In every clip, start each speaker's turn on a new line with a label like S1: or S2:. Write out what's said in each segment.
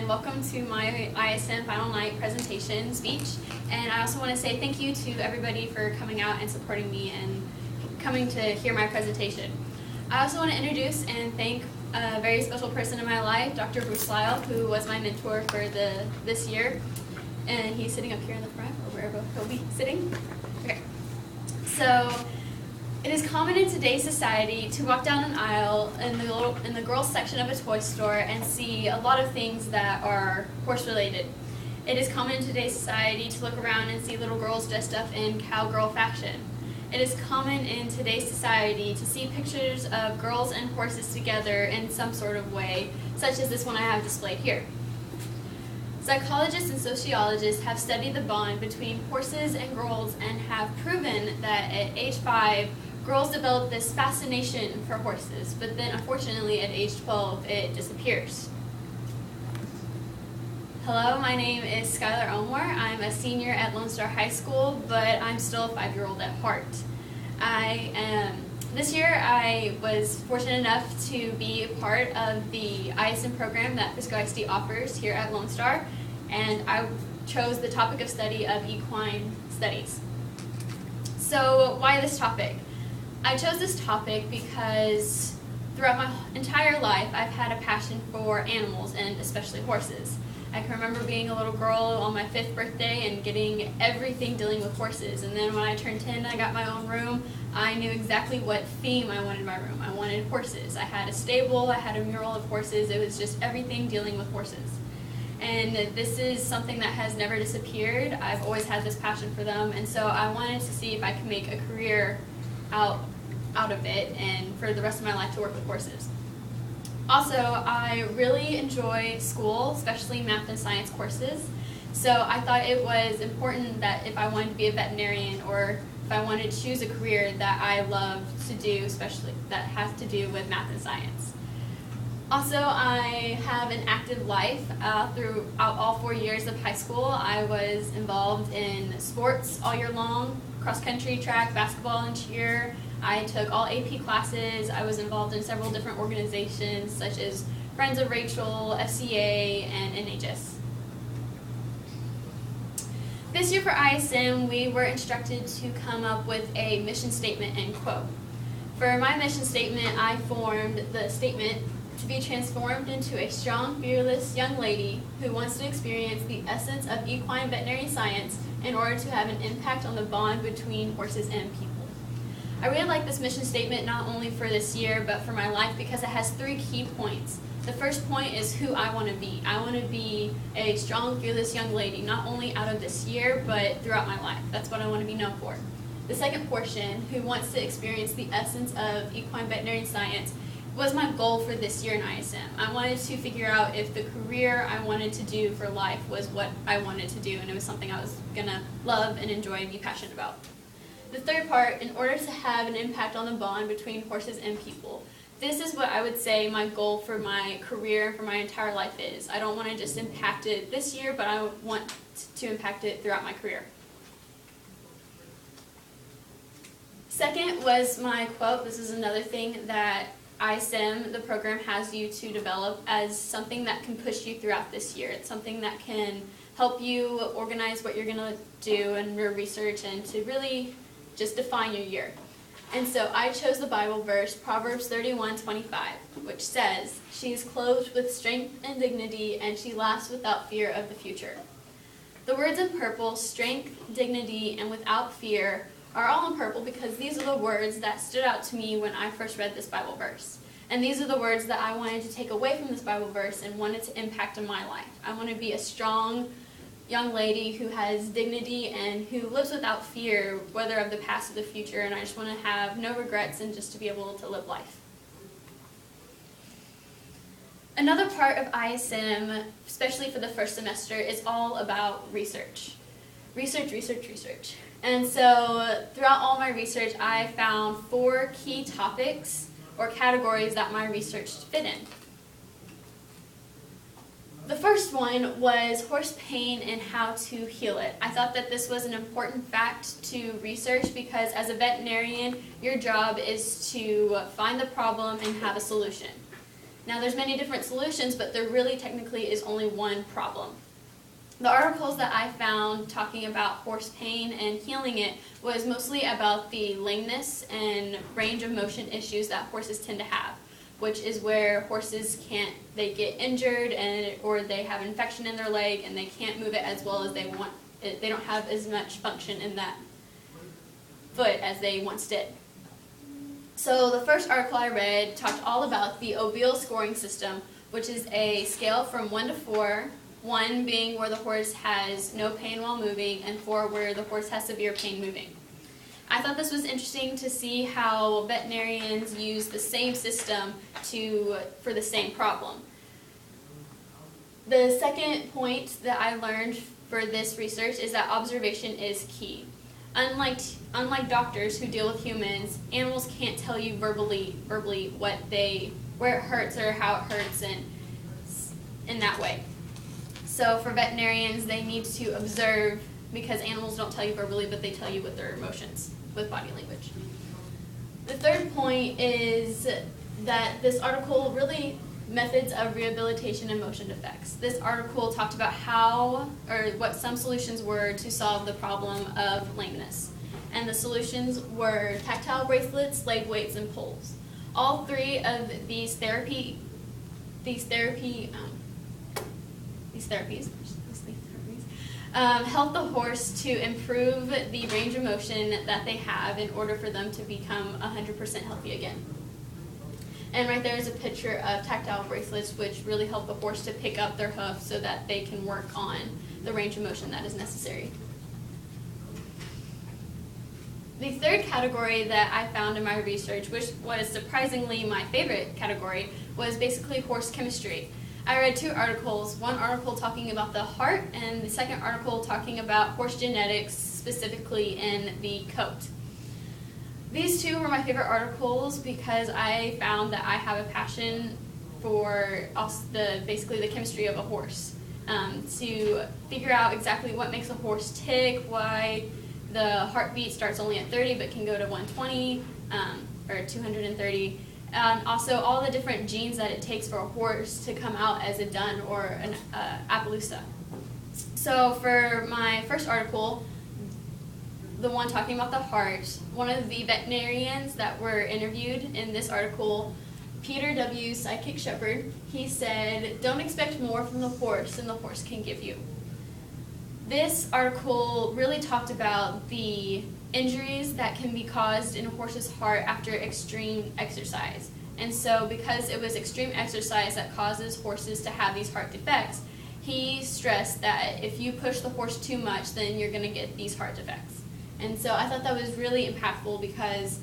S1: and welcome to my ISM Final Night presentation speech. And I also want to say thank you to everybody for coming out and supporting me and coming to hear my presentation. I also want to introduce and thank a very special person in my life, Dr. Bruce Lyle, who was my mentor for this year. And he's sitting up here in the front, or wherever he'll be sitting. Okay. So, it is common in today's society to walk down an aisle in the girls section of a toy store and see a lot of things that are horse related. It is common in today's society to look around and see little girls dressed up in cowgirl fashion. It is common in today's society to see pictures of girls and horses together in some sort of way, such as this one I have displayed here. Psychologists and sociologists have studied the bond between horses and girls and have proven that at age 5, girls develop this fascination for horses, but then unfortunately at age 12 it disappears. Hello, my name is Skylar Elmore. I'm a senior at Lone Star High School, but I'm still a 5-year-old at heart. This year I was fortunate enough to be a part of the ISM program that Frisco ISD offers here at Lone Star, and I chose the topic of study of equine studies. So why this topic? I chose this topic because throughout my entire life I've had a passion for animals and especially horses. I can remember being a little girl on my 5th birthday and getting everything dealing with horses, and then when I turned 10 and I got my own room, I knew exactly what theme I wanted in my room. I wanted horses. I had a stable, I had a mural of horses, it was just everything dealing with horses. And this is something that has never disappeared. I've always had this passion for them, and so I wanted to see if I could make a career out of it and for the rest of my life to work with horses. Also, I really enjoy school, especially math and science courses, so I thought it was important that if I wanted to be a veterinarian or if I wanted to choose a career that I love to do, especially that has to do with math and science. Also, I have an active life throughout all 4 years of high school. I was involved in sports all year long, cross country, track, basketball, and cheer. I took all AP classes. I was involved in several different organizations such as Friends of Rachel, FCA, and NHS. This year for ISM, we were instructed to come up with a mission statement and quote. For my mission statement, I formed the statement to be transformed into a strong, fearless young lady who wants to experience the essence of equine veterinary science in order to have an impact on the bond between horses and people. I really like this mission statement not only for this year, but for my life because it has 3 key points. The first point is who I want to be. I want to be a strong, fearless young lady, not only out of this year, but throughout my life. That's what I want to be known for. The second portion, who wants to experience the essence of equine veterinary science, was my goal for this year in ISM. I wanted to figure out if the career I wanted to do for life was what I wanted to do, and it was something I was going to love and enjoy and be passionate about. The third part, in order to have an impact on the bond between horses and people. This is what I would say my goal for my career and for my entire life is. I don't want to just impact it this year, but I want to impact it throughout my career. Second was my quote. This is another thing that ISM, the program, has you to develop as something that can push you throughout this year. It's something that can help you organize what you're going to do and your research and to really just define your year. And so I chose the Bible verse, Proverbs 31:25, which says, "She is clothed with strength and dignity, and she laughs without fear of the future." The words in purple, strength, dignity, and without fear, are all in purple because these are the words that stood out to me when I first read this Bible verse. And these are the words that I wanted to take away from this Bible verse and wanted to impact in my life. I want to be a strong young lady who has dignity and who lives without fear, whether of the past or the future, and I just want to have no regrets and just to be able to live life. Another part of ISM, especially for the first semester, is all about research. Research. And so throughout all my research, I found 4 key topics or categories that my research fit in. The first one was horse pain and how to heal it. I thought that this was an important fact to research because as a veterinarian, your job is to find the problem and have a solution. Now there's many different solutions, but there really technically is only one problem. The articles that I found talking about horse pain and healing it was mostly about the lameness and range of motion issues that horses tend to have, which is where horses they get injured or they have an infection in their leg and they can't move it as well as they want. They don't have as much function in that foot as they once did. So the first article I read talked all about the OBIL scoring system, which is a scale from 1 to 4, 1 being where the horse has no pain while moving, and 4 where the horse has severe pain moving. I thought this was interesting to see how veterinarians use the same system for the same problem. The second point that I learned for this research is that observation is key. Unlike doctors who deal with humans, animals can't tell you verbally where it hurts or how it hurts in that way. So for veterinarians, they need to observe, because animals don't tell you verbally, but they tell you with their emotions, with body language. The third point is that this article really methods of rehabilitation and motion defects. This article talked about what some solutions were to solve the problem of lameness. And the solutions were tactile bracelets, leg weights, and poles. All three of these therapies help the horse to improve the range of motion that they have in order for them to become 100% healthy again. And right there is a picture of tactile bracelets, which really help the horse to pick up their hoof so that they can work on the range of motion that is necessary. The third category that I found in my research, which was surprisingly my favorite category, was basically horse chemistry. I read 2 articles, one article talking about the heart and the second article talking about horse genetics, specifically in the coat. These 2 were my favorite articles because I found that I have a passion for basically the chemistry of a horse, to figure out exactly what makes a horse tick, why the heartbeat starts only at 30 but can go to 120 or 230. And also all the different genes that it takes for a horse to come out as a dun or an Appaloosa. So for my first article, the one talking about the heart, one of the veterinarians that were interviewed in this article, Peter W. Sidekick Shepherd, he said, "Don't expect more from the horse than the horse can give you." This article really talked about the injuries that can be caused in a horse's heart after extreme exercise. And so because it was extreme exercise that causes horses to have these heart defects, he stressed that if you push the horse too much, then you're going to get these heart defects. And so I thought that was really impactful because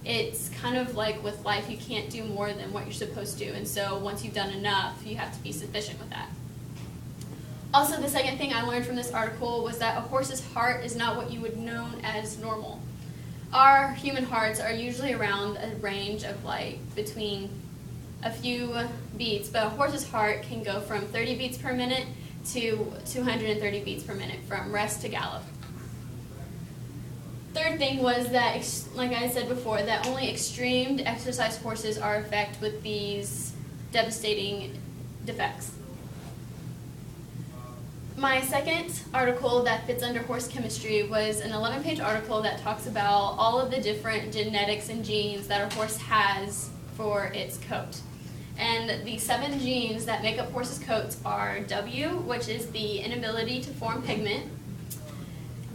S1: it's kind of like with life, you can't do more than what you're supposed to. And so once you've done enough, you have to be sufficient with that. Also, the second thing I learned from this article was that a horse's heart is not what you would know as normal. Our human hearts are usually around a range of between a few beats, but a horse's heart can go from 30 beats per minute to 230 beats per minute from rest to gallop. Third thing was that, like I said before, that only extreme exercise horses are affected with these devastating defects. My second article that fits under horse chemistry was an 11-page article that talks about all of the different genetics and genes that a horse has for its coat. And the 7 genes that make up horses' coats are W, which is the inability to form pigment,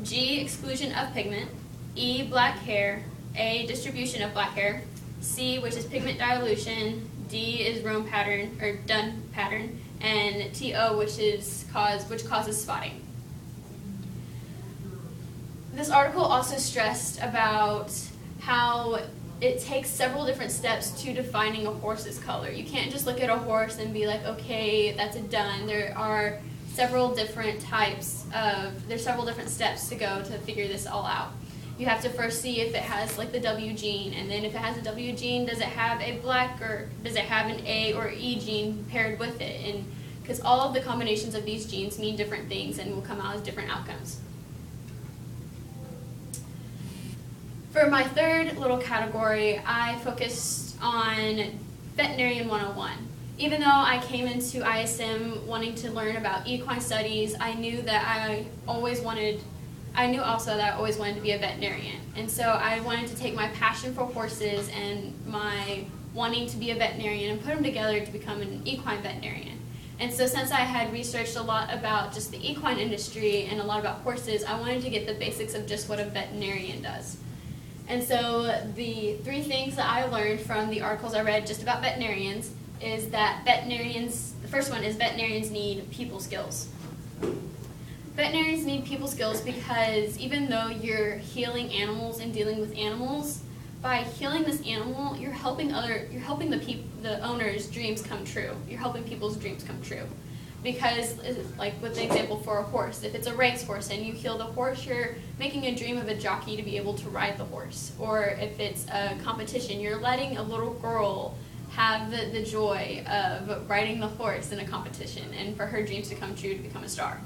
S1: G, exclusion of pigment, E, black hair, A, distribution of black hair, C, which is pigment dilution, D is roan pattern or dun pattern, and TO, which causes spotting. This article also stressed about how it takes several different steps to defining a horse's color. You can't just look at a horse and be like, okay, that's a dun. There are several different steps to go to figure this all out. You have to first see if it has the W gene, and then if it has a W gene, does it have a black or does it have an A or E gene paired with it? And because all of the combinations of these genes mean different things and will come out as different outcomes. For my third little category, I focused on Veterinarian 101. Even though I came into ISM wanting to learn about equine studies, I knew also that I always wanted to be a veterinarian. And so I wanted to take my passion for horses and my wanting to be a veterinarian and put them together to become an equine veterinarian. And so since I had researched a lot about just the equine industry and a lot about horses, I wanted to get the basics of just what a veterinarian does. And so the 3 things that I learned from the articles I read just about veterinarians is that the first one is veterinarians need people skills. Veterinarians need people skills because even though you're healing animals and dealing with animals, by healing this animal, you're helping the owner's dreams come true. You're helping people's dreams come true. Because, like with the example for a horse, if it's a race horse and you heal the horse, you're making a dream of a jockey to be able to ride the horse. Or if it's a competition, you're letting a little girl have the joy of riding the horse in a competition and for her dreams to come true to become a star.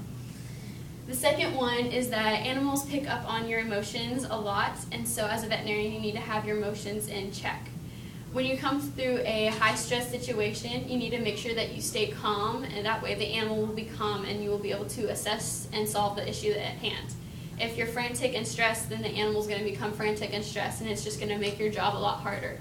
S1: The second one is that animals pick up on your emotions a lot, and so as a veterinarian you need to have your emotions in check. When you come through a high-stress situation, you need to make sure that you stay calm, and that way the animal will be calm and you will be able to assess and solve the issue at hand. If you're frantic and stressed, then the animal's going to become frantic and stressed, and it's just going to make your job a lot harder.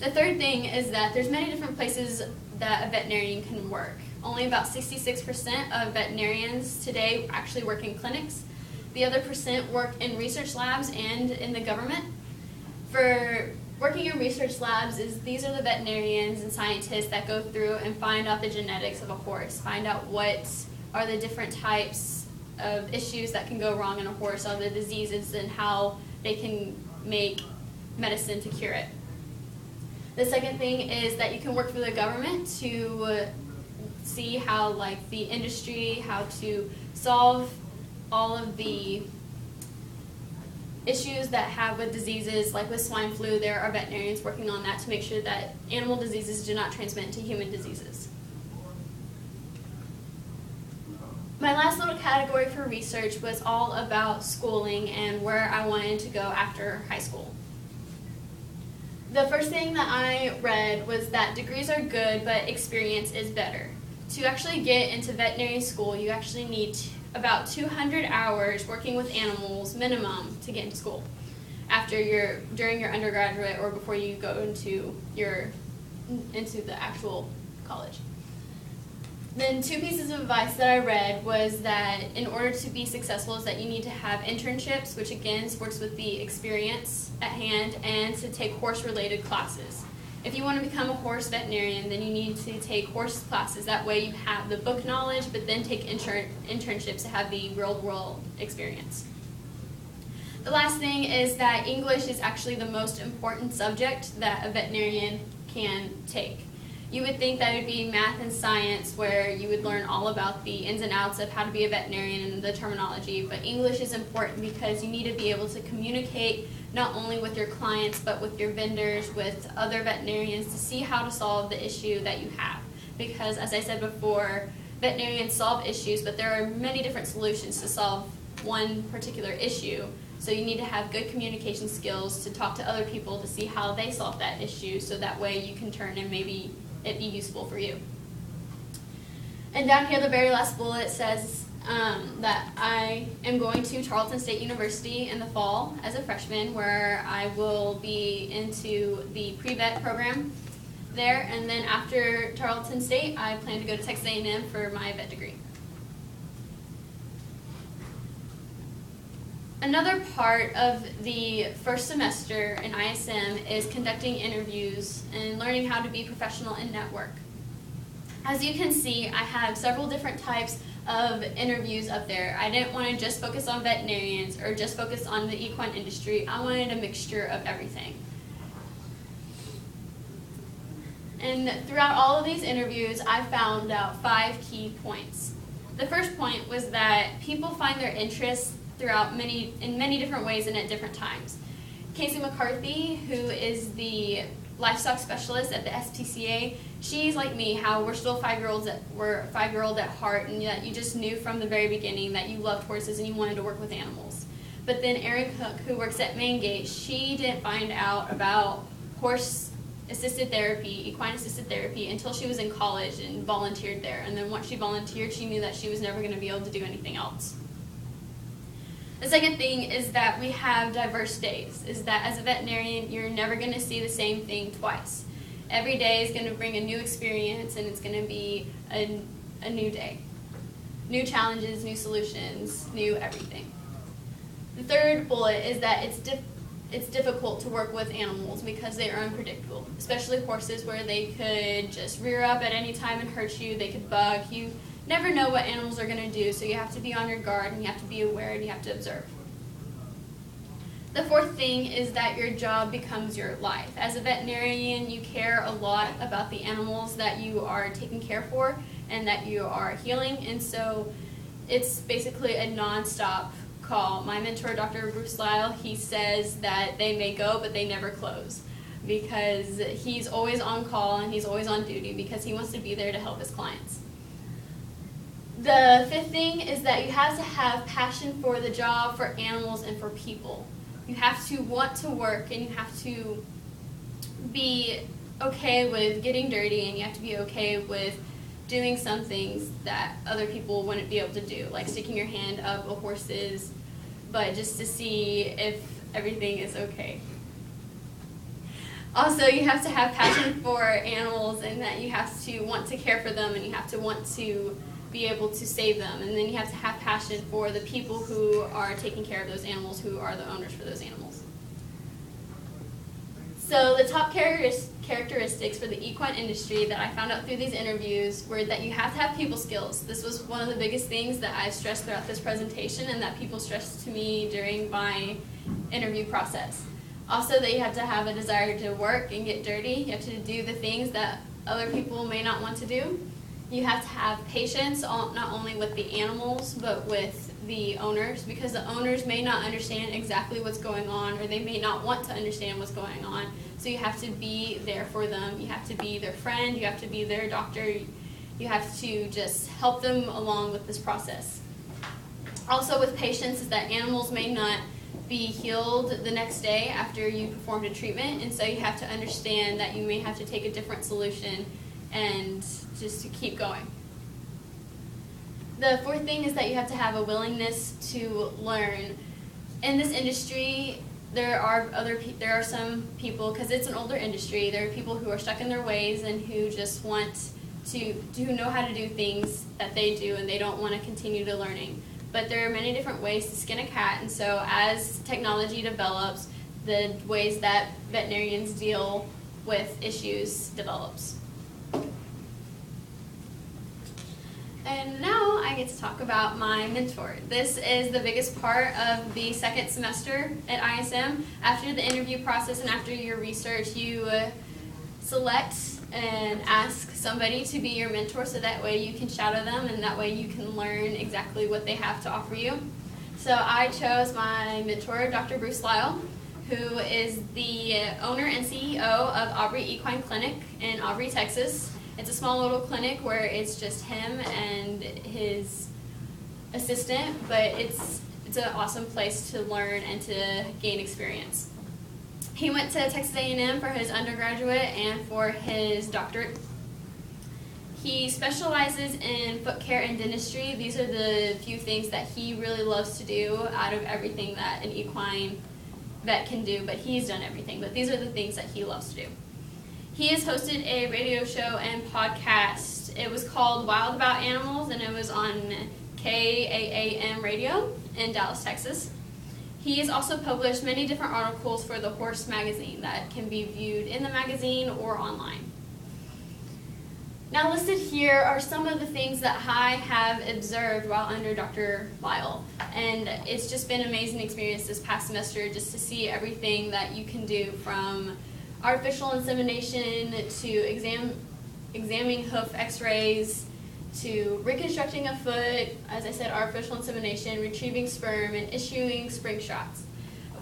S1: The third thing is that there's many different places that a veterinarian can work. Only about 66% of veterinarians today actually work in clinics. The other percent work in research labs and in the government. For working in research labs, these are the veterinarians and scientists that go through and find out the genetics of a horse, find out what are the different types of issues that can go wrong in a horse, all the diseases, and how they can make medicine to cure it. The second thing is that you can work for the government to see how, like, the industry, how to solve all of the issues that have with diseases, like with swine flu. There are veterinarians working on that to make sure that animal diseases do not transmit to human diseases. My last little category for research was all about schooling and where I wanted to go after high school. The first thing that I read was that degrees are good, but experience is better. To actually get into veterinary school, you actually need about 200 hours working with animals minimum to get into school during your undergraduate or before you go into the actual college. Then 2 pieces of advice that I read was that in order to be successful is that you need to have internships, which again works with the experience at hand, and to take horse-related classes. If you want to become a horse veterinarian, then you need to take horse classes. That way you have the book knowledge, but then take internships to have the real-world experience. The last thing is that English is actually the most important subject that a veterinarian can take. You would think that it would be math and science where you would learn all about the ins and outs of how to be a veterinarian and the terminology, but English is important because you need to be able to communicate not only with your clients but with your vendors, with other veterinarians to see how to solve the issue that you have. Because as I said before, veterinarians solve issues, but there are many different solutions to solve one particular issue. So you need to have good communication skills to talk to other people to see how they solve that issue, so that way you can turn and maybe it be useful for you. And down here, the very last bullet says that I am going to Tarleton State University in the fall as a freshman, where I will be into the pre-vet program there, and then after Tarleton State, I plan to go to Texas A&M for my vet degree. Another part of the first semester in ISM is conducting interviews and learning how to be professional and network. As you can see, I have several different types of interviews up there. I didn't want to just focus on veterinarians or just focus on the equine industry. I wanted a mixture of everything. And throughout all of these interviews, I found out 5 key points. The first point was that people find their interests in many different ways and at different times. Casey McCarthy, who is the livestock specialist at the SPCA, she's like me, how we're still 5-year-olds we're 5-year-old at heart, and that you just knew from the very beginning that you loved horses and you wanted to work with animals. But then Erin Cook, who works at Main Gate, she didn't find out about horse assisted therapy, equine assisted therapy, until she was in college and volunteered there. And then once she volunteered, she knew that she was never going to be able to do anything else. The second thing is that we have diverse days, is that as a veterinarian, you're never going to see the same thing twice. Every day is going to bring a new experience, and it's going to be a new day. New challenges, new solutions, new everything. The third bullet is that it's difficult to work with animals because they are unpredictable, especially horses, where they could just rear up at any time and hurt you. They could bug you. Never know what animals are going to do, so you have to be on your guard, and you have to be aware, and you have to observe. The fourth thing is that your job becomes your life. As a veterinarian, you care a lot about the animals that you are taking care for and that you are healing, and so it's basically a non-stop call. My mentor, Dr. Bruce Lyle, he says that they may go, but they never close, because he's always on call and he's always on duty because he wants to be there to help his clients. The fifth thing is that you have to have passion for the job, for animals, and for people. You have to want to work, and you have to be okay with getting dirty, and you have to be okay with doing some things that other people wouldn't be able to do, like sticking your hand up a horse's butt just to see if everything is okay. Also, you have to have passion for animals, and that you have to want to care for them, and you have to want to be able to save them. And then you have to have passion for the people who are taking care of those animals, who are the owners for those animals. So the top characteristics for the equine industry that I found out through these interviews were that you have to have people skills. This was one of the biggest things that I stressed throughout this presentation, and that people stressed to me during my interview process. Also, that you have to have a desire to work and get dirty. You have to do the things that other people may not want to do. You have to have patience, not only with the animals, but with the owners, because the owners may not understand exactly what's going on, or they may not want to understand what's going on. So you have to be there for them. You have to be their friend. You have to be their doctor. You have to just help them along with this process. Also, with patience, is that animals may not be healed the next day after you performed a treatment, and so you have to understand that you may have to take a different solution and just to keep going. The fourth thing is that you have to have a willingness to learn. In this industry, there are some people, because it's an older industry, there are people who are stuck in their ways and who just want to know how to do things that they do, and they don't want to continue to learning. But there are many different ways to skin a cat, and so as technology develops, the ways that veterinarians deal with issues develops. And now I get to talk about my mentor. This is the biggest part of the second semester at ISM. After the interview process and after your research, you select and ask somebody to be your mentor, so that way you can shadow them, and that way you can learn exactly what they have to offer you. So I chose my mentor, Dr. Bruce Lyle, who is the owner and CEO of Aubrey Equine Clinic in Aubrey, Texas. It's a small little clinic where it's just him and his assistant, but it's an awesome place to learn and to gain experience. He went to Texas A&M for his undergraduate and for his doctorate. He specializes in foot care and dentistry. These are the few things that he really loves to do out of everything that an equine vet can do, but he's done everything. But these are the things that he loves to do. He has hosted a radio show and podcast. It was called Wild About Animals, and it was on KAAM radio in Dallas, Texas. He has also published many different articles for the Horse magazine that can be viewed in the magazine or online. Now listed here are some of the things that I have observed while under Dr. Lyle, and it's just been an amazing experience this past semester just to see everything that you can do, from artificial insemination to examining hoof x-rays to reconstructing a foot, as I said, artificial insemination, retrieving sperm, and issuing spring shots.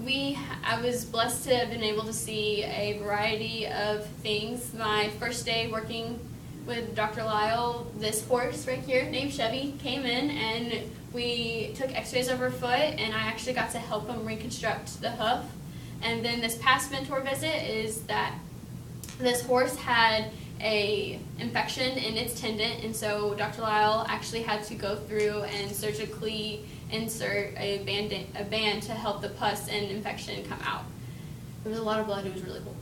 S1: I was blessed to have been able to see a variety of things. My first day working with Dr. Lyle, this horse right here named Chevy came in, and we took x-rays of her foot, and I actually got to help him reconstruct the hoof. And then this past mentor visit is that This horse had a infection in its tendon, and so Dr. Lyle actually had to go through and surgically insert a band to help the pus and infection come out. There was a lot of blood. It was really cool.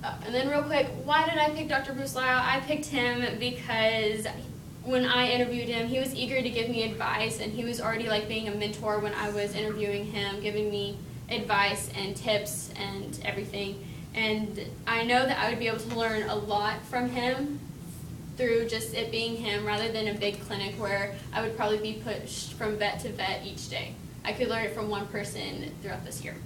S1: And then real quick, why did I pick Dr. Bruce Lyle? I picked him because when I interviewed him, he was eager to give me advice, and he was already like being a mentor when I was interviewing him, giving me advice and tips and everything. And I know that I would be able to learn a lot from him through just it being him, rather than a big clinic where I would probably be pushed from vet to vet each day. I could learn it from one person throughout this year.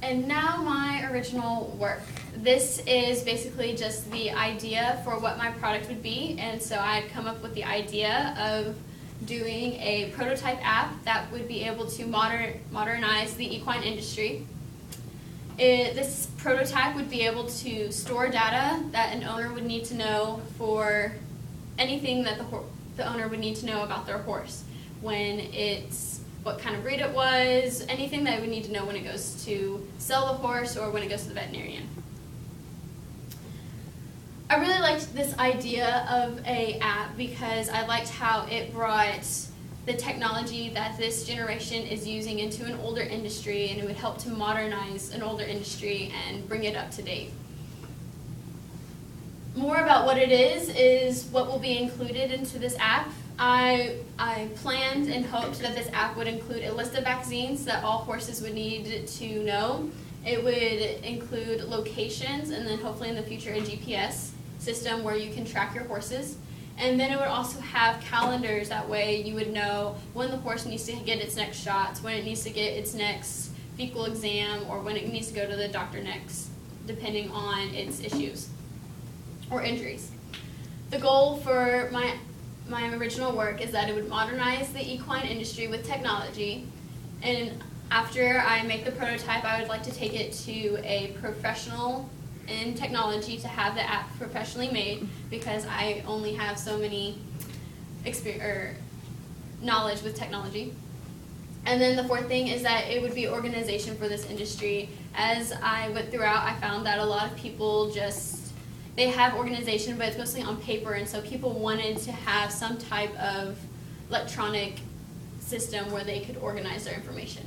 S1: And now my original work. This is basically just the idea for what my product would be, and so I'd come up with the idea of doing a prototype app that would be able to modernize the equine industry. This prototype would be able to store data that an owner would need to know for anything that the owner would need to know about their horse. What kind of breed it was, anything that I would need to know when it goes to sell the horse or when it goes to the veterinarian. I really liked this idea of an app because I liked how it brought the technology that this generation is using into an older industry, and it would help to modernize an older industry and bring it up to date. More about what it is what will be included into this app. I planned and hoped that this app would include a list of vaccines that all horses would need to know. It would include locations, and then hopefully in the future a GPS system where you can track your horses. And then it would also have calendars, that way you would know when the horse needs to get its next shots, when it needs to get its next fecal exam, or when it needs to go to the doctor next, depending on its issues or injuries. The goal for my original work is that it would modernize the equine industry with technology, and after I make the prototype, I would like to take it to a professional in technology to have the app professionally made, because I only have so many knowledge with technology. And then the fourth thing is that it would be organization for this industry. As I went throughout, I found that a lot of people they have organization, but it's mostly on paper, and so people wanted to have some type of electronic system where they could organize their information.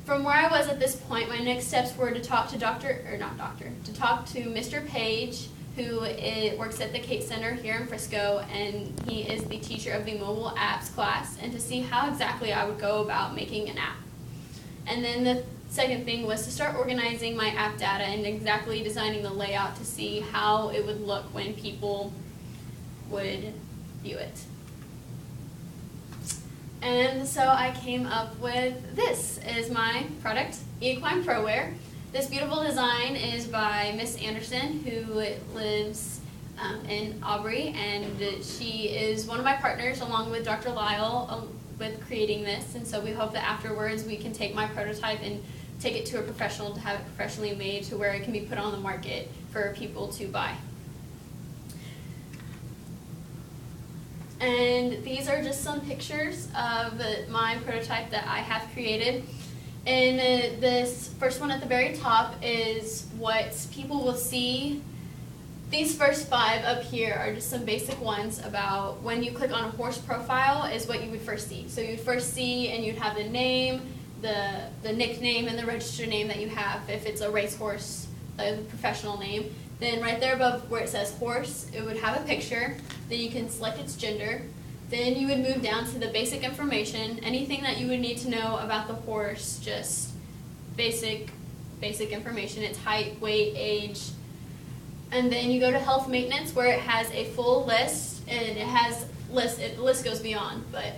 S1: From where I was at this point, my next steps were to talk to Mr. Page, who works at the Cape Center here in Frisco, and he is the teacher of the mobile apps class, and to see how exactly I would go about making an app. And then the second thing was to start organizing my app data and exactly designing the layout to see how it would look when people would view it. And so I came up with this is my product, Equine ProWear. This beautiful design is by Miss Anderson, who lives in Aubrey, and she is one of my partners along with Dr. Lyle with creating this. And so we hope that afterwards we can take my prototype and take it to a professional to have it professionally made to where it can be put on the market for people to buy. And these are just some pictures of my prototype that I have created. And this first one at the very top is what people will see. These first 5 up here are just some basic ones about when you click on a horse profile is what you would first see. So you'd first see, and you'd have the name, the nickname, and the registered name that you have if it's a racehorse, the professional name. Then right there above where it says horse, it would have a picture. Then you can select its gender. Then you would move down to the basic information, anything that you would need to know about the horse, just basic information, its height, weight, age. And then you go to health maintenance, where it has a full list, and the list goes beyond, but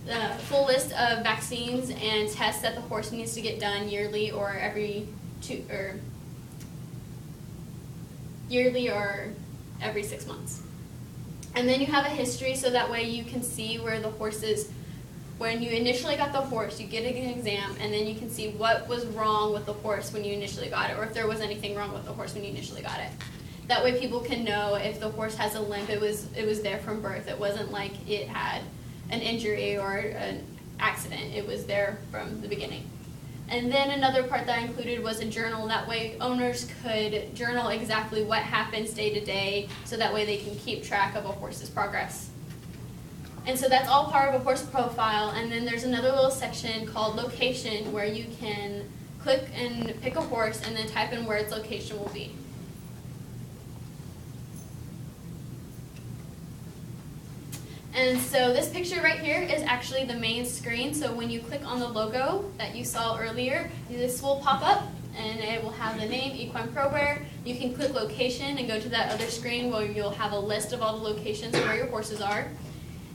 S1: the full list of vaccines and tests that the horse needs to get done yearly or every 6 months. And then you have a history, so that way you can see where the horse is. When you initially got the horse, you get an exam, and then you can see what was wrong with the horse when you initially got it, or if there was anything wrong with the horse when you initially got it. That way people can know if the horse has a limp, it was there from birth. It wasn't like it had an injury or an accident. It was there from the beginning. And then another part that I included was a journal. That way owners could journal exactly what happens day to day, so that way they can keep track of a horse's progress. And so that's all part of a horse profile. And then there's another little section called location, where you can click and pick a horse and then type in where its location will be. And so this picture right here is actually the main screen. So when you click on the logo that you saw earlier, this will pop up and it will have the name, Equine ProWear. You can click location and go to that other screen where you'll have a list of all the locations where your horses are.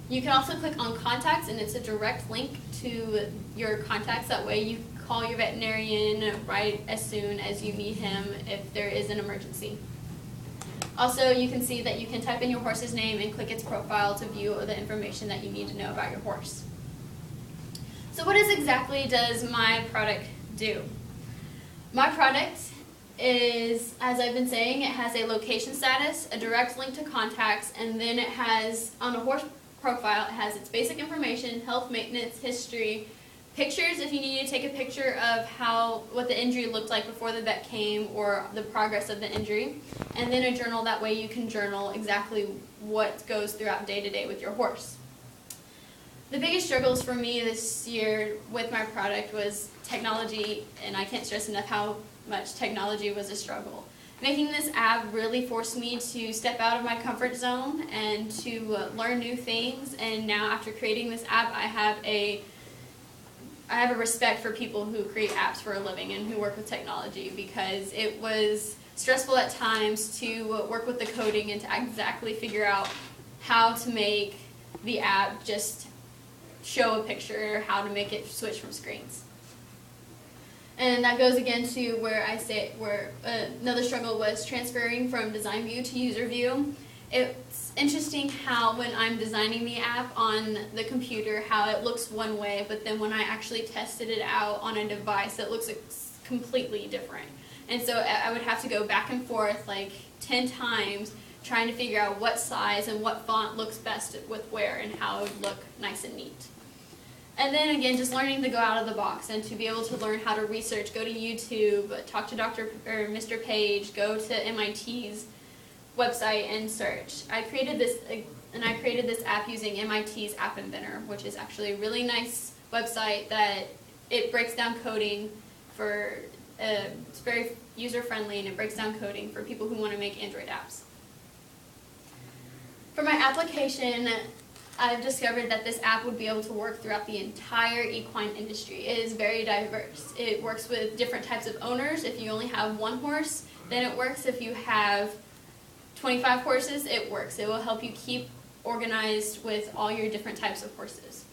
S1: You can also click on contacts, and it's a direct link to your contacts. That way you call your veterinarian right as soon as you meet him if there is an emergency. Also, you can see that you can type in your horse's name and click its profile to view the information that you need to know about your horse. So what exactly does my product do? My product is, as I've been saying, it has a location status, a direct link to contacts, and then it has, on a horse profile, it has its basic information, health, maintenance, history, pictures if you need to take a picture of what the injury looked like before the vet came or the progress of the injury, and then a journal. That way you can journal exactly what goes throughout day to day with your horse. The biggest struggles for me this year with my product was technology, and I can't stress enough how much technology was a struggle. Making this app really forced me to step out of my comfort zone and to learn new things, and now after creating this app, I have a respect for people who create apps for a living and who work with technology, because it was stressful at times to work with the coding and to exactly figure out how to make the app just show a picture, how to make it switch from screens. And that goes again to where another struggle was transferring from design view to user view. It's interesting how when I'm designing the app on the computer, how it looks one way, but then when I actually tested it out on a device, it looks completely different. And so I would have to go back and forth like 10 times trying to figure out what size and what font looks best with where and how it would look nice and neat. And then again, just learning to go out of the box and to be able to learn how to research, go to YouTube, talk to Mr. Page, go to MIT's website and search. I created this app using MIT's App Inventor, which is actually a really nice website that it breaks down coding for, it's very user-friendly, and it breaks down coding for people who want to make Android apps. For my application, I've discovered that this app would be able to work throughout the entire equine industry. It is very diverse. It works with different types of owners. If you only have one horse, then it works. If you have 25 horses, it works. It will help you keep organized with all your different types of horses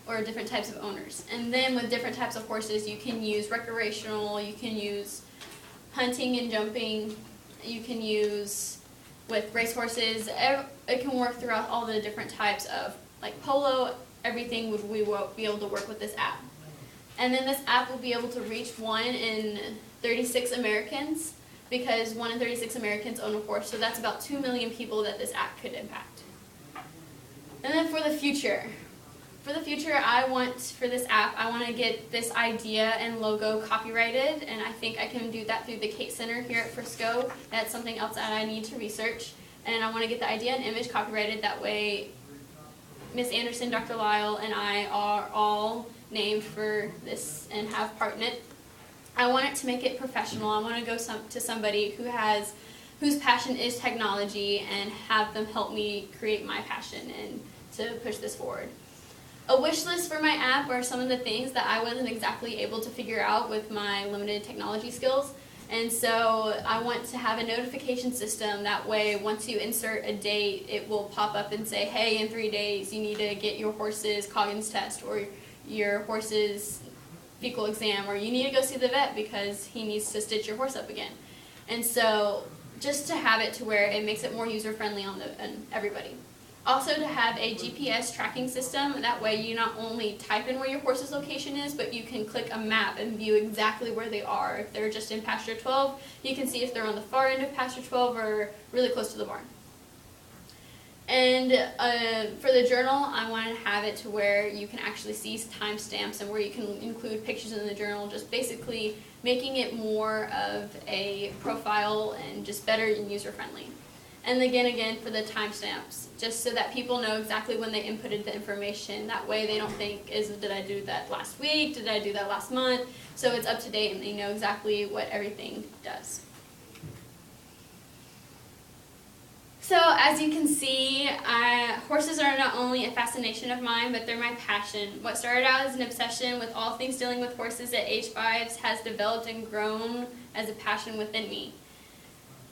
S1: or different types of owners. And then with different types of horses, you can use recreational, you can use hunting and jumping, you can use with race horses. It can work throughout all the different types of, like polo, everything we will be able to work with this app. And then this app will be able to reach 1 in 36 Americans, because 1 in 36 Americans own a horse, so that's about 2 million people that this app could impact. And then for the future, I want to get this idea and logo copyrighted, and I think I can do that through the Kate Center here at Frisco. That's something else that I need to research, and I want to get the idea and image copyrighted. That way Miss Anderson, Dr. Lyle, and I are all named for this and have part in it. I want it to make it professional. I want to go to somebody whose passion is technology and have them help me create my passion and to push this forward. A wish list for my app are some of the things that I wasn't exactly able to figure out with my limited technology skills. And so I want to have a notification system. That way, once you insert a date, it will pop up and say, hey, in 3 days, you need to get your horse's Coggins test or your horse's fecal exam, or you need to go see the vet because he needs to stitch your horse up again. And so just to have it to where it makes it more user-friendly on everybody. Also to have a GPS tracking system. That way you not only type in where your horse's location is, but you can click a map and view exactly where they are. If they're just in pasture 12, you can see if they're on the far end of pasture 12 or really close to the barn. And for the journal, I wanted to have it to where you can actually see timestamps and where you can include pictures in the journal, just basically making it more of a profile and just better and user-friendly. And again, for the timestamps, just so that people know exactly when they inputted the information. That way they don't think, did I do that last week? Did I do that last month? So it's up to date and they know exactly what everything does. So as you can see, horses are not only a fascination of mine, but they're my passion. What started out as an obsession with all things dealing with horses at age 5 has developed and grown as a passion within me.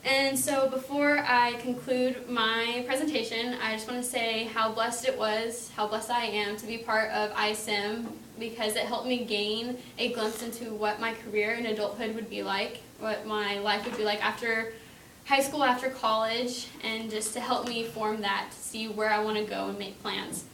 S1: And so before I conclude my presentation, I just want to say how blessed I am to be part of ISM, because it helped me gain a glimpse into what my career in adulthood would be like, what my life would be like after high school, after college, and just to help me form that, to see where I want to go and make plans.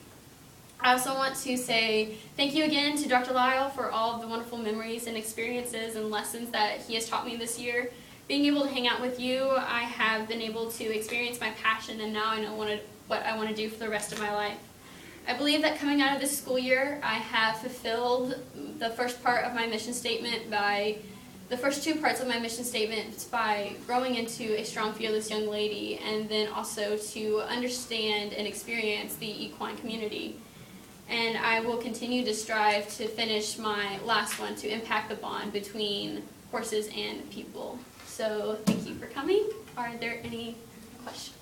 S1: I also want to say thank you again to Dr. Lyle for all of the wonderful memories and experiences and lessons that he has taught me this year. Being able to hang out with you, I have been able to experience my passion, and now I know what I want to do for the rest of my life. I believe that coming out of this school year, I have fulfilled the first part of my mission statement the first two parts of my mission statement by growing into a strong, fearless young lady, and then also to understand and experience the equine community. And I will continue to strive to finish my last one, to impact the bond between horses and people. So thank you for coming. Are there any questions?